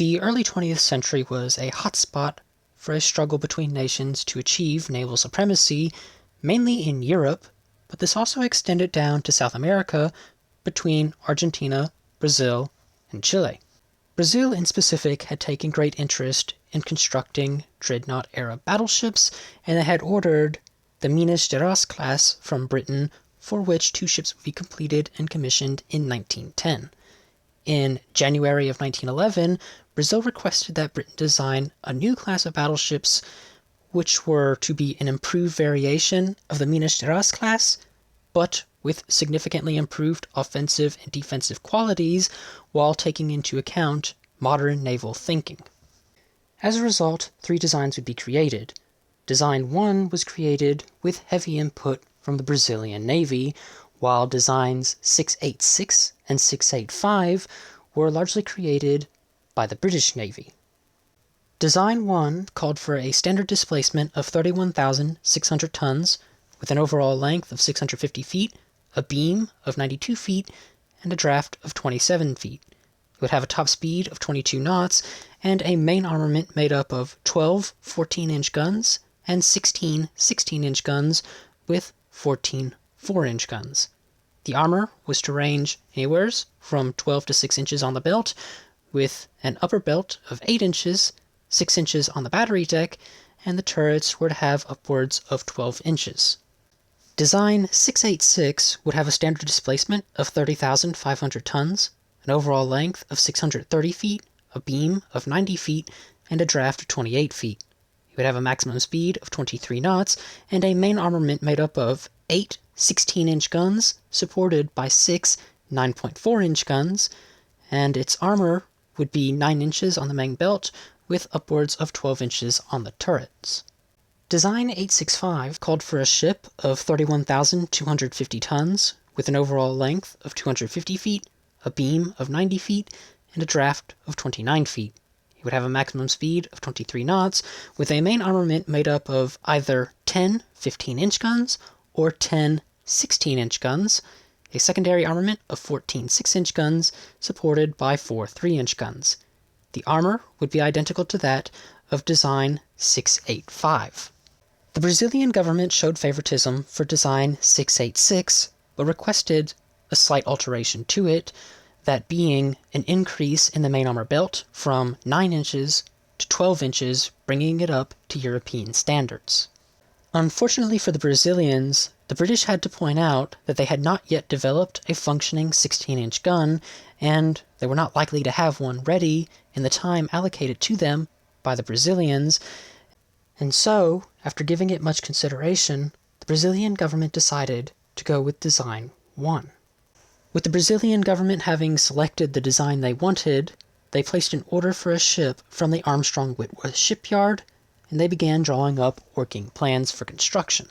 The early 20th century was a hotspot for a struggle between nations to achieve naval supremacy, mainly in Europe, but this also extended down to South America between Argentina, Brazil, and Chile. Brazil in specific had taken great interest in constructing dreadnought-era battleships, and they had ordered the Minas Gerais class from Britain, for which 2 ships would be completed and commissioned in 1910. In January of 1911, Brazil requested that Britain design a new class of battleships which were to be an improved variation of the Minas Gerais class, but with significantly improved offensive and defensive qualities while taking into account modern naval thinking. As a result, 3 designs would be created. Design 1 was created with heavy input from the Brazilian Navy, while designs 686 and 685 were largely created by the British Navy. Design 1 called for a standard displacement of 31,600 tons, with an overall length of 650 feet, a beam of 92 feet, and a draft of 27 feet. It would have a top speed of 22 knots, and a main armament made up of 12 14-inch guns and 16 16-inch guns with 14 4-inch guns. The armor was to range anywhere from 12 to 6 inches on the belt, with an upper belt of 8 inches, 6 inches on the battery deck, and the turrets were to have upwards of 12 inches. Design 686 would have a standard displacement of 30,500 tons, an overall length of 630 feet, a beam of 90 feet, and a draft of 28 feet. It would have a maximum speed of 23 knots, and a main armament made up of 8 16-inch guns, supported by 6 9.4-inch guns, and its armor would be 9 inches on the main belt, with upwards of 12 inches on the turrets. Design 865 called for a ship of 31,250 tons, with an overall length of 250 feet, a beam of 90 feet, and a draft of 29 feet. It would have a maximum speed of 23 knots, with a main armament made up of either 10 15-inch guns or 10 16-inch guns, a secondary armament of 14 6-inch guns, supported by 4 3-inch guns. The armor would be identical to that of Design 685. The Brazilian government showed favoritism for Design 686, but requested a slight alteration to it, that being an increase in the main armor belt from 9 inches to 12 inches, bringing it up to European standards. Unfortunately for the Brazilians, the British had to point out that they had not yet developed a functioning 16-inch gun, and they were not likely to have one ready in the time allocated to them by the Brazilians, and so, after giving it much consideration, the Brazilian government decided to go with Design 1. With the Brazilian government having selected the design they wanted, they placed an order for a ship from the Armstrong Whitworth shipyard, and they began drawing up working plans for construction.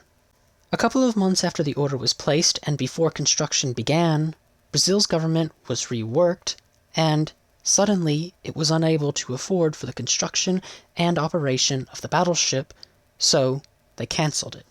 A couple of months after the order was placed and before construction began, Brazil's government was reworked, and suddenly it was unable to afford for the construction and operation of the battleship, so they cancelled it.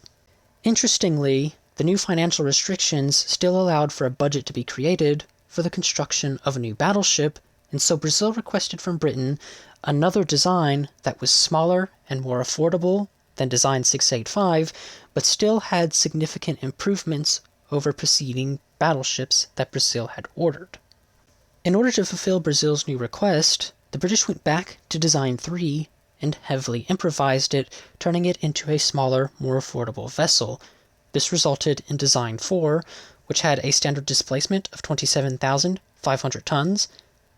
Interestingly, the new financial restrictions still allowed for a budget to be created for the construction of a new battleship, and so Brazil requested from Britain another design that was smaller and more affordable than Design 685, but still had significant improvements over preceding battleships that Brazil had ordered. In order to fulfill Brazil's new request, the British went back to Design 3 and heavily improvised it, turning it into a smaller, more affordable vessel. This resulted in Design 4, which had a standard displacement of 27,500 tons,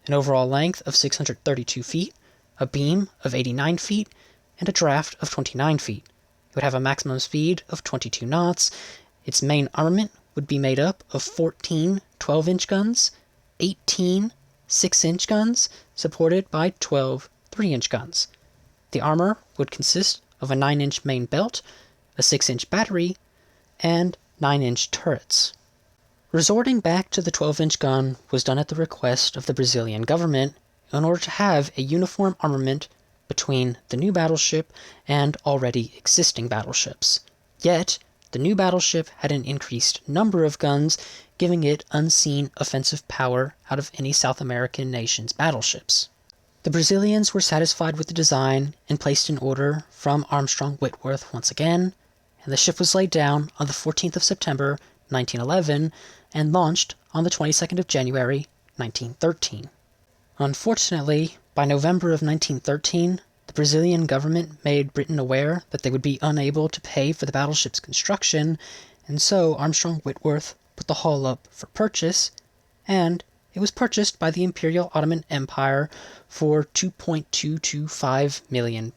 an overall length of 632 feet, a beam of 89 feet, and a draft of 29 feet. It would have a maximum speed of 22 knots. Its main armament would be made up of 14 12-inch guns, 18 6-inch guns, supported by 12 3-inch guns. The armor would consist of a 9-inch main belt, a 6-inch battery, and 9-inch turrets. Resorting back to the 12-inch gun was done at the request of the Brazilian government in order to have a uniform armament between the new battleship and already existing battleships. Yet, the new battleship had an increased number of guns, giving it unseen offensive power out of any South American nation's battleships. The Brazilians were satisfied with the design and placed an order from Armstrong Whitworth once again, and the ship was laid down on the 14th of September, 1911, and launched on the 22nd of January, 1913. Unfortunately, by November of 1913, the Brazilian government made Britain aware that they would be unable to pay for the battleship's construction, and so Armstrong Whitworth put the hull up for purchase, and it was purchased by the Imperial Ottoman Empire for £2.225 million.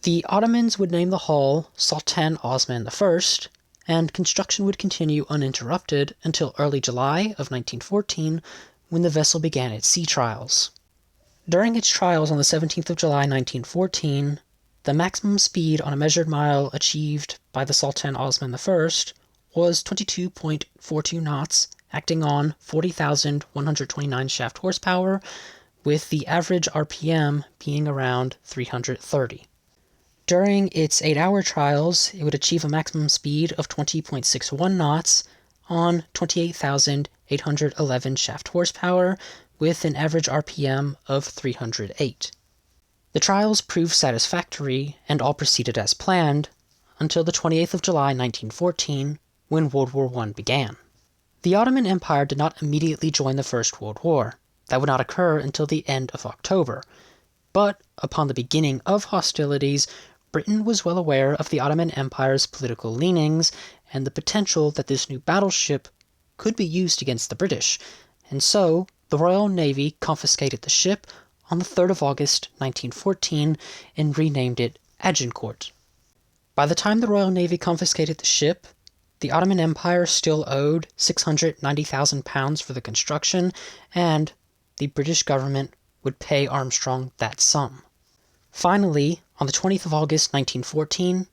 The Ottomans would name the hull Sultan Osman I, and construction would continue uninterrupted until early July of 1914, when the vessel began its sea trials. During its trials on the 17th of July 1914, the maximum speed on a measured mile achieved by the Sultan Osman I was 22.42 knots, acting on 40,129 shaft horsepower, with the average RPM being around 330. During its 8-hour trials, it would achieve a maximum speed of 20.61 knots on 28,811 shaft horsepower, with an average RPM of 308. The trials proved satisfactory, and all proceeded as planned, until the 28th of July 1914, when World War I began. The Ottoman Empire did not immediately join the First World War. That would not occur until the end of October. But upon the beginning of hostilities, Britain was well aware of the Ottoman Empire's political leanings and the potential that this new battleship could be used against the British, and so the Royal Navy confiscated the ship on the 3rd of August 1914 and renamed it Agincourt. By the time the Royal Navy confiscated the ship, the Ottoman Empire still owed £690,000 for the construction, and the British government would pay Armstrong that sum. Finally, on the 20th of August 1914,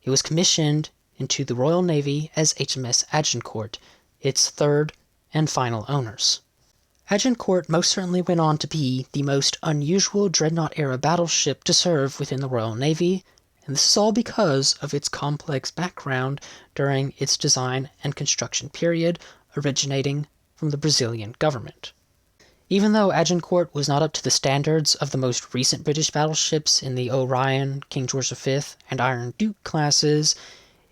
it was commissioned into the Royal Navy as HMS Agincourt, its third and final owners. Agincourt most certainly went on to be the most unusual Dreadnought-era battleship to serve within the Royal Navy, and this is all because of its complex background during its design and construction period, originating from the Brazilian government. Even though Agincourt was not up to the standards of the most recent British battleships in the Orion, King George V, and Iron Duke classes,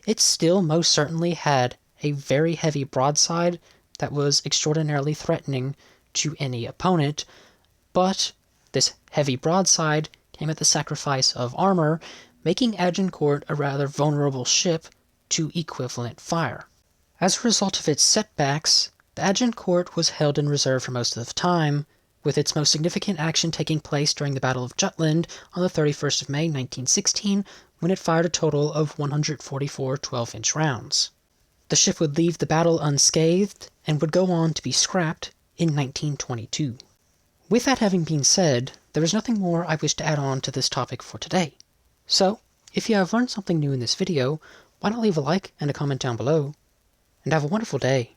it still most certainly had a very heavy broadside that was extraordinarily threatening to any opponent, but this heavy broadside came at the sacrifice of armor, making Agincourt a rather vulnerable ship to equivalent fire. As a result of its setbacks, the Agincourt was held in reserve for most of the time, with its most significant action taking place during the Battle of Jutland on the 31st of May 1916, when it fired a total of 144 12-inch rounds. The ship would leave the battle unscathed and would go on to be scrapped in 1922. With that having been said, there is nothing more I wish to add on to this topic for today. So, if you have learned something new in this video, why not leave a like and a comment down below, and have a wonderful day.